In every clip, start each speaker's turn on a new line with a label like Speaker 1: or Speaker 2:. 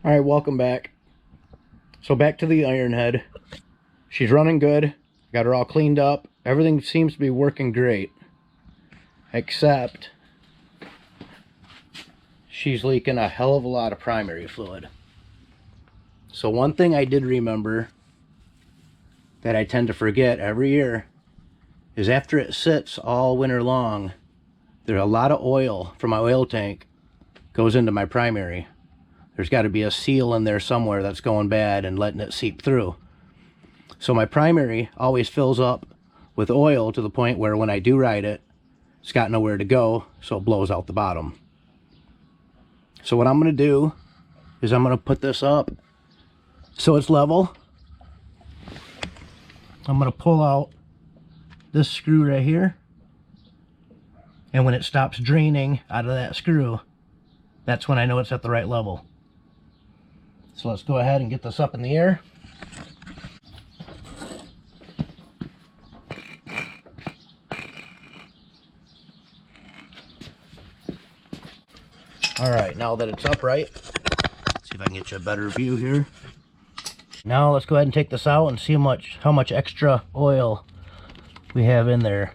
Speaker 1: All right, welcome back. So back to the IronHead. She's running good. Got her all cleaned up. Everything seems to be working great. Except she's leaking a hell of a lot of primary fluid. So one thing I did remember that I tend to forget every year is after it sits all winter long, there's a lot of oil from my oil tank goes into my primary. There's got to be a seal in there somewhere that's going bad and letting it seep through. So my primary always fills up with oil to the point where when I do ride it, it's got nowhere to go, so it blows out the bottom. So what I'm going to do is I'm going to put this up so it's level. I'm going to pull out this screw right here, and when it stops draining out of that screw, that's when I know it's at the right level. So let's go ahead and get this up in the air. All right, now that it's upright, let's see if I can get you a better view here. Now let's go ahead and take this out and see how much extra oil we have in there.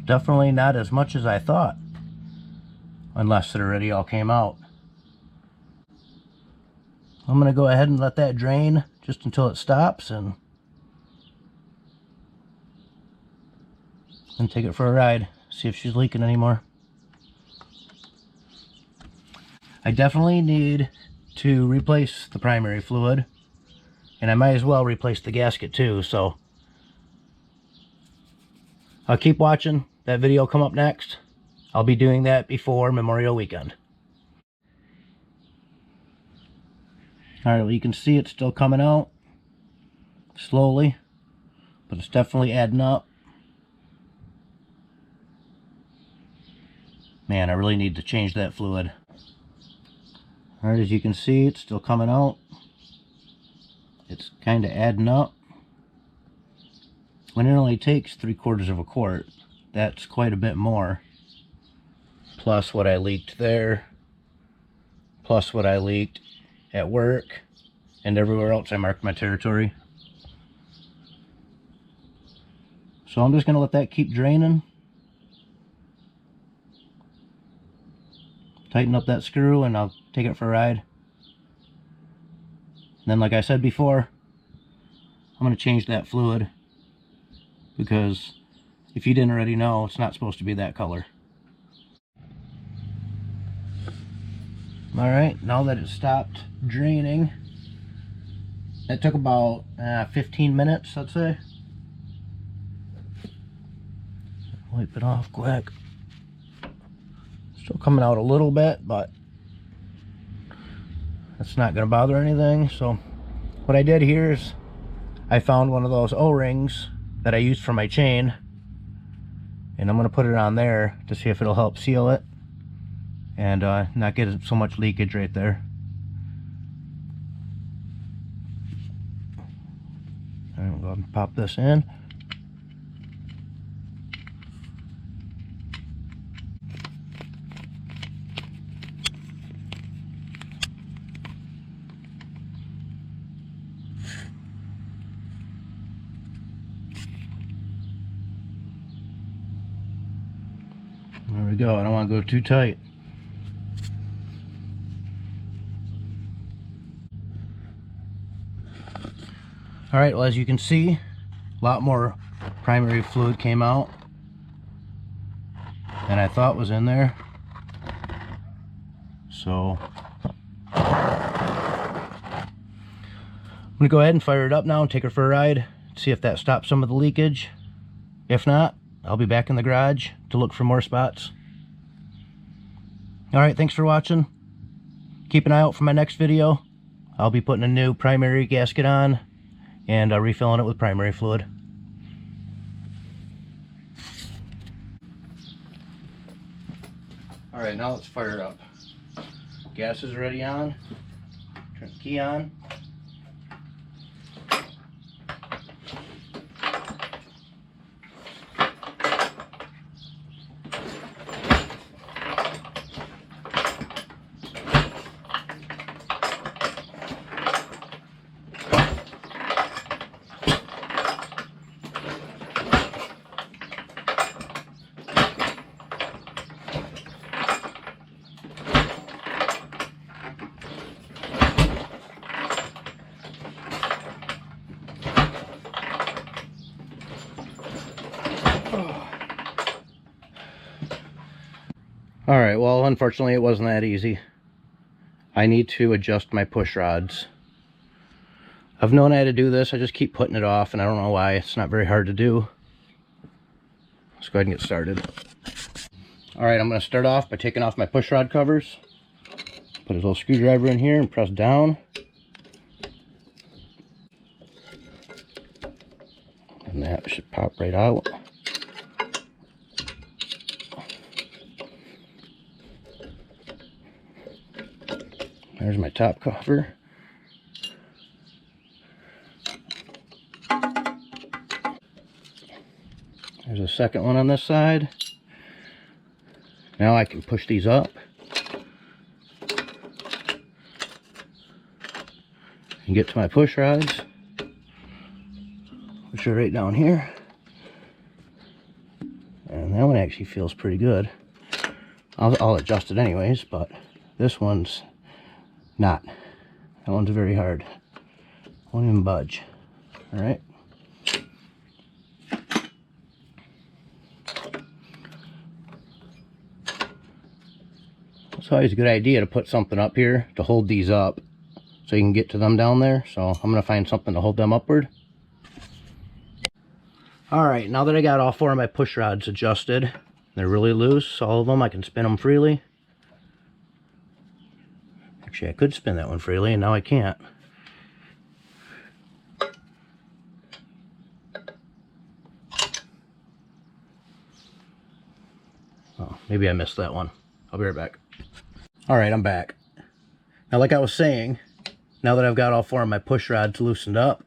Speaker 1: Definitely not as much as I thought, unless it already all came out. I'm going to go ahead and let that drain just until it stops and take it for a ride, see if she's leaking anymore. I definitely need to replace the primary fluid, and I might as well replace the gasket too, so I'll keep watching. That video will come up next. I'll be doing that before Memorial Weekend. Alright, well, you can see it's still coming out slowly, but it's definitely adding up. Man, I really need to change that fluid. Alright, as you can see, it's still coming out. It's kind of adding up. When it only takes 3/4 of a quart, that's quite a bit more. Plus what I leaked there, plus what I leaked at work, and everywhere else I marked my territory. So I'm just going to let that keep draining. Tighten up that screw and I'll take it for a ride. And then, like I said before, I'm going to change that fluid, because if you didn't already know, it's not supposed to be that color. Alright, now that it stopped draining, that took about 15 minutes, I'd say. Wipe it off quick. Still coming out a little bit, but that's not going to bother anything. So what I did here is I found one of those O-rings that I used for my chain, and I'm going to put it on there to see if it'll help seal it and not get so much leakage right there. All right, we'll go ahead and pop this in. There we go. I don't want to go too tight. Alright, well, as you can see, a lot more primary fluid came out than I thought was in there. So I'm going to go ahead and fire it up now and take her for a ride, see if that stops some of the leakage. If not, I'll be back in the garage to look for more spots. Alright, thanks for watching. Keep an eye out for my next video. I'll be putting a new primary gasket on and refilling it with primary fluid. Alright, now let's fire it up. Gas is already on. Turn the key on. Alright, well, unfortunately it wasn't that easy. I need to adjust my push rods. I've known I had to do this, I just keep putting it off, and I don't know why. It's not very hard to do. Let's go ahead and get started. Alright, I'm going to start off by taking off my push rod covers. Put a little screwdriver in here and press down. And that should pop right out. There's my top cover. There's a second one on this side. Now I can push these up and get to my push rods, which are right down here. And that one actually feels pretty good. I'll adjust it anyways, but this one's not. That one's very hard. Won't even budge. All right. It's always a good idea to put something up here to hold these up so you can get to them down there. So I'm going to find something to hold them upward. Alright, now that I got all four of my push rods adjusted, they're really loose, all of them, I can spin them freely. Actually, I could spin that one freely, and now I can't. Oh, maybe I missed that one. I'll be right back. Alright, I'm back. Now, like I was saying, now that I've got all four of my push rods loosened up,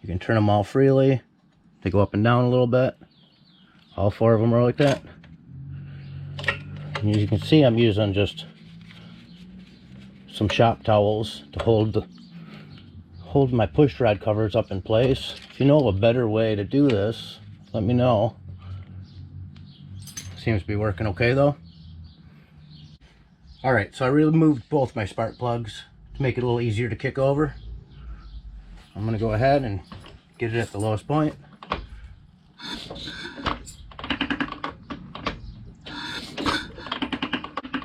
Speaker 1: you can turn them all freely. They go up and down a little bit. All four of them are like that. And as you can see, I'm using just some shop towels to hold my push rod covers up in place. If you know of a better way to do this, let me know. Seems to be working okay though. Alright, so I removed both my spark plugs to make it a little easier to kick over. I'm going to go ahead and get it at the lowest point.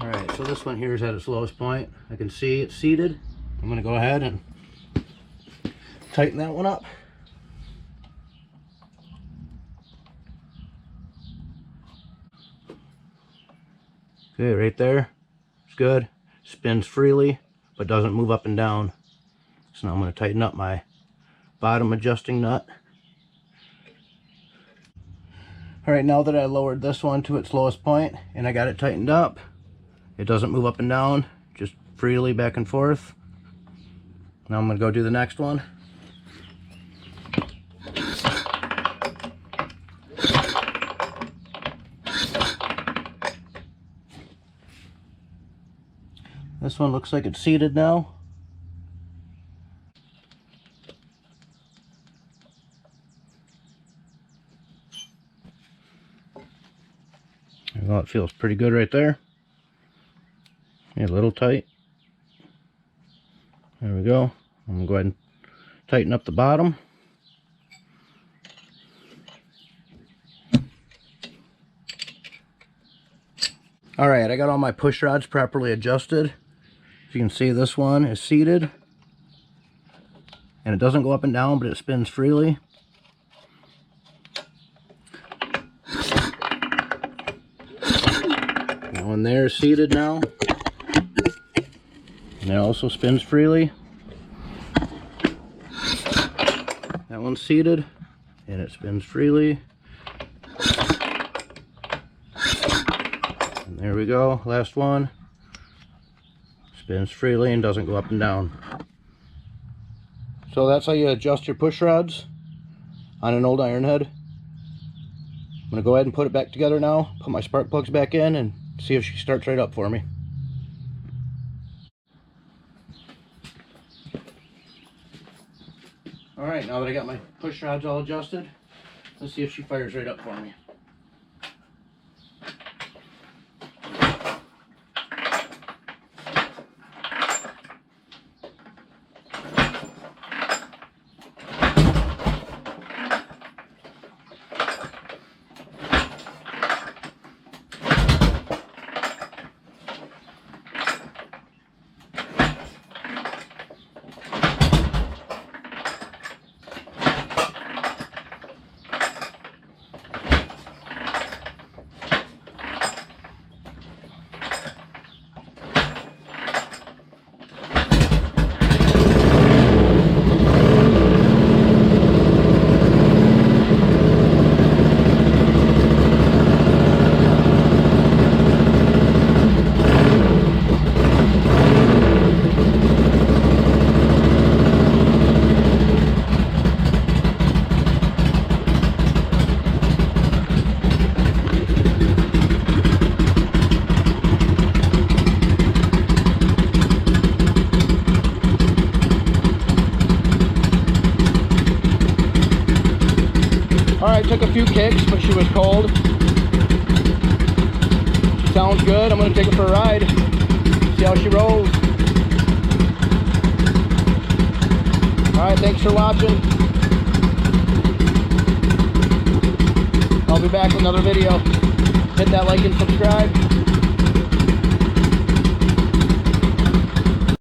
Speaker 1: Alright, so this one here is at its lowest point. I can see it's seated. I'm going to go ahead and tighten that one up. Okay, right there. It's good. Spins freely, but doesn't move up and down. So now I'm going to tighten up my bottom adjusting nut. Alright, now that I lowered this one to its lowest point and I got it tightened up, it doesn't move up and down, just freely back and forth. Now I'm going to go do the next one. This one looks like it's seated now. Well, it feels pretty good right there. A little tight. There we go. I'm going to go ahead and tighten up the bottom. Alright, I got all my push rods properly adjusted. As you can see, this one is seated. And it doesn't go up and down, but it spins freely. That one there is seated now. And it also spins freely. That one's seated and it spins freely. And there we go, last one. Spins freely and doesn't go up and down. So that's how you adjust your push rods on an old iron head. I'm going to go ahead and put it back together now, put my spark plugs back in, and see if she starts right up for me. Alright, now that I got my push rods all adjusted, let's see if she fires right up for me. took a few kicks, but she was cold. She sounds good. I'm gonna take her for a ride, see how she rolls. Alright, thanks for watching. I'll be back with another video. Hit that like and subscribe.